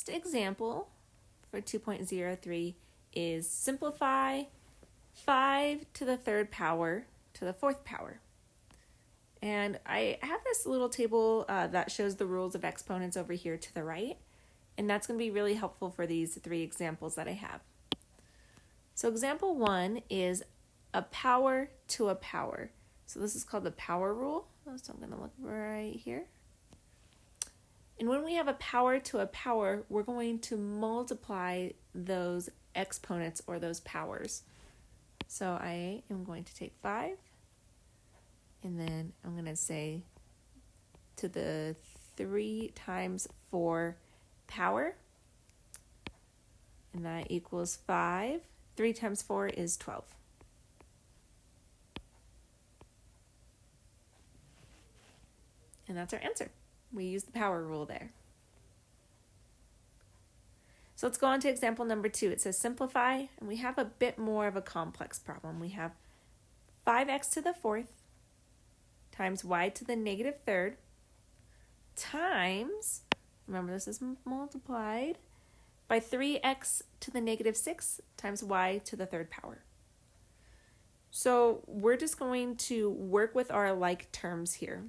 first example for 2.03 is simplify 5 to the third power to the fourth power. And I have this little table that shows the rules of exponents over here to the right, and that's going to be really helpful for these 3 examples that I have. So example 1 is a power to a power. So this is called the power rule. So I'm going to look right here. And when we have a power to a power, we're going to multiply those exponents or those powers. So I am going to take 5, and then I'm going to say to the 3 times 4 power, and that equals 5. 3 times 4 is 12. And that's our answer. We use the power rule there. So let's go on to example number 2. It says simplify, and we have a bit more of a complex problem. We have 5x to the fourth times y to the negative third times, remember this is multiplied, by 3x to the negative 6 times y to the third power. So we're just going to work with our like terms here.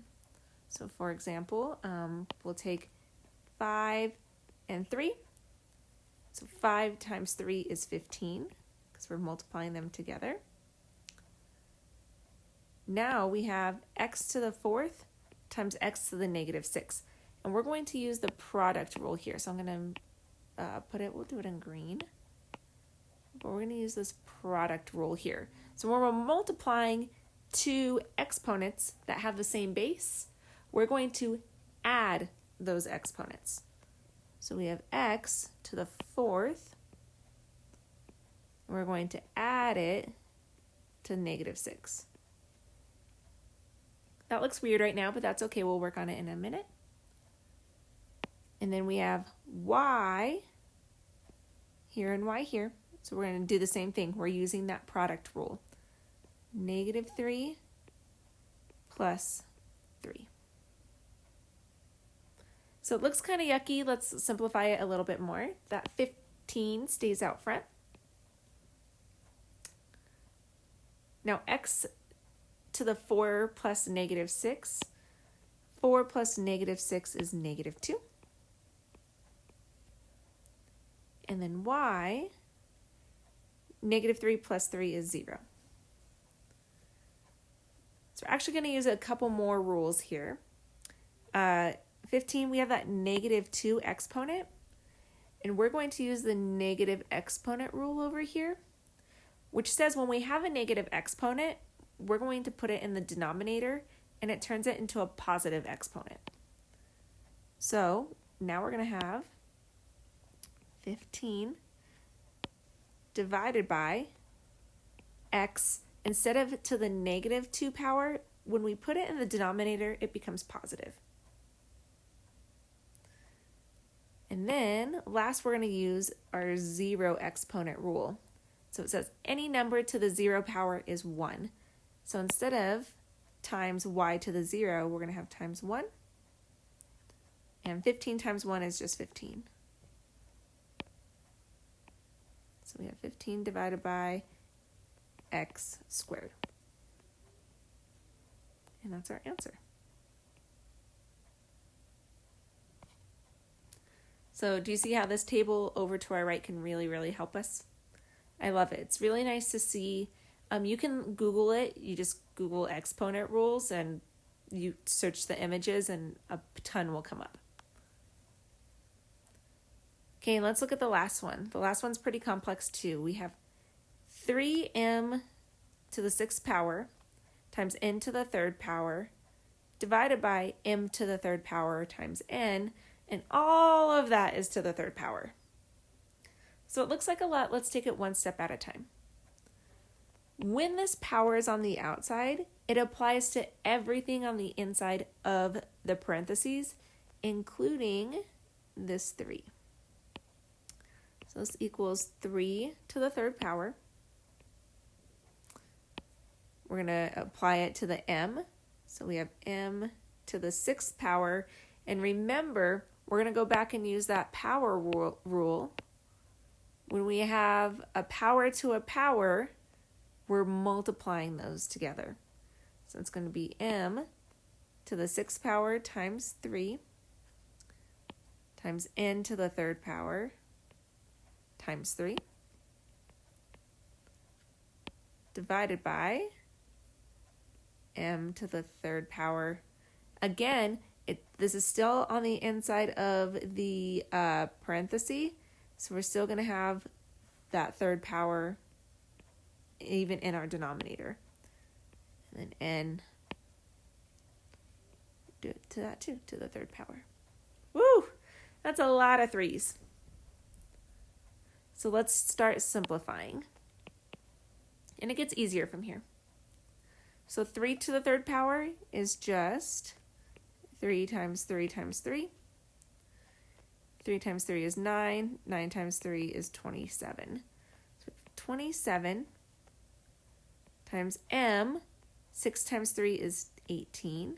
So for example, we'll take 5 and 3. So 5 times 3 is 15 because we're multiplying them together. Now we have x to the fourth times x to the negative 6. And we're going to use the product rule here. So I'm going to we'll do it in green. But we're going to use this product rule here. So when we're multiplying 2 exponents that have the same base, we're going to add those exponents. So we have x to the fourth, and we're going to add it to negative 6. That looks weird right now, but that's okay. We'll work on it in a minute. And then we have y here and y here. So we're going to do the same thing. We're using that product rule. Negative 3 plus 3. So it looks kind of yucky. Let's simplify it a little bit more. That 15 stays out front. Now x to the 4 plus negative 6. 4 plus negative 6 is negative 2. And then y, negative 3 plus 3 is 0. So we're actually going to use a couple more rules here. 15, we have that negative 2 exponent, and we're going to use the negative exponent rule over here, which says when we have a negative exponent, we're going to put it in the denominator, and it turns it into a positive exponent. So now we're going to have 15 divided by x. Instead of to the negative 2 power, when we put it in the denominator, it becomes positive. And then last, we're going to use our 0 exponent rule. So it says any number to the 0 power is 1. So instead of times y to the 0, we're going to have times 1. And 15 times 1 is just 15. So we have 15 divided by x squared. And that's our answer. So do you see how this table over to our right can really, really help us? I love it. It's really nice to see. You can Google it. You just Google exponent rules and you search the images and a ton will come up. Okay, let's look at the last one. The last one's pretty complex too. We have 3m to the 6th power times n to the 3rd power divided by m to the 3rd power times n, and all of that is to the 3rd power. So it looks like a lot. Let's take it one step at a time. When this power is on the outside, it applies to everything on the inside of the parentheses, including this 3. So this equals 3 to the 3rd power. We're going to apply it to the m. So we have m to the 6th power. And remember, we're going to go back and use that power rule. When we have a power to a power, we're multiplying those together. So it's going to be m to the 6th power times 3 times n to the 3rd power times 3 divided by m to the 3rd power. Again, this is still on the inside of the parenthesis, so we're still going to have that 3rd power even in our denominator. And then n, do it to that too, to the 3rd power. Woo! That's a lot of 3's. So let's start simplifying. And it gets easier from here. So 3 to the 3rd power is just 3 times 3 times 3. 3 times 3 is 9. 9 times 3 is 27. So 27 times m, 6 times 3 is 18.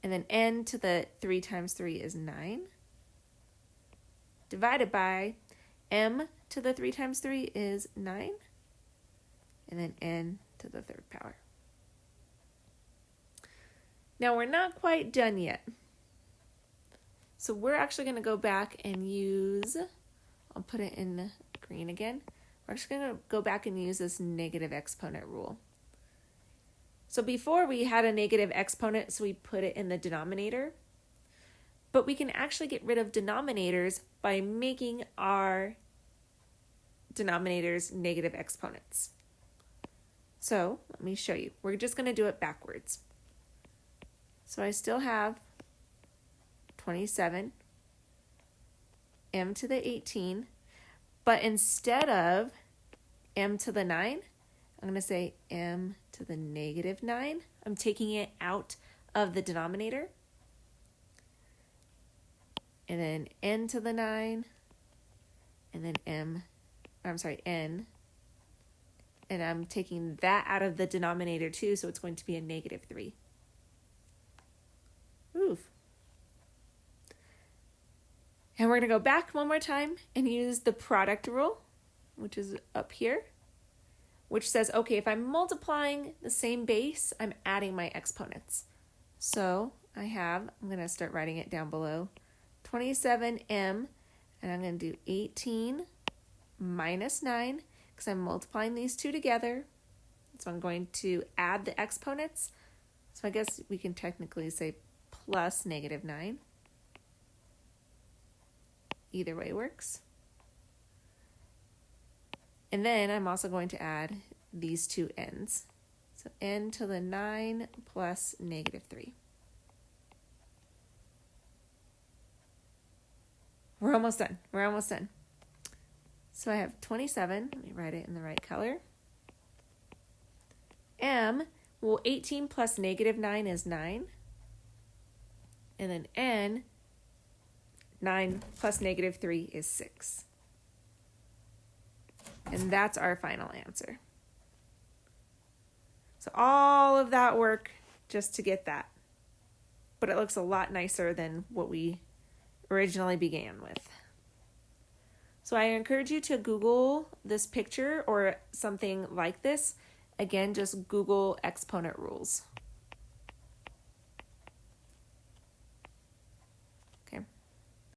And then n to the 3 times 3 is 9. Divided by m to the 3 times 3 is 9. And then n to the 3rd power. Now we're not quite done yet. So we're actually going to go back and use, I'll put it in green again. We're actually going to go back and use this negative exponent rule. So before we had a negative exponent, so we put it in the denominator. But we can actually get rid of denominators by making our denominators negative exponents. So let me show you. We're just going to do it backwards. So I still have 27 m to the 18, but instead of m to the 9, I'm going to say m to the negative 9. I'm taking it out of the denominator. And then n to the 9, and then n. And I'm taking that out of the denominator too, so it's going to be a negative 3. Oof. And we're going to go back one more time and use the product rule, which is up here, which says, okay, if I'm multiplying the same base, I'm adding my exponents. So I'm going to start writing it down below, 27m, and I'm going to do 18 minus 9, because I'm multiplying these two together. So I'm going to add the exponents. So I guess we can technically say plus negative 9. Either way works. And then I'm also going to add these two n's. So n to the 9 plus negative 3. We're almost done. We're almost done. So I have 27. Let me write it in the right color. M, well, 18 plus negative 9 is 9. And then n, 9 plus negative 3 is 6. And that's our final answer. So all of that work just to get that. But it looks a lot nicer than what we originally began with. So I encourage you to Google this picture or something like this. Again, just Google exponent rules.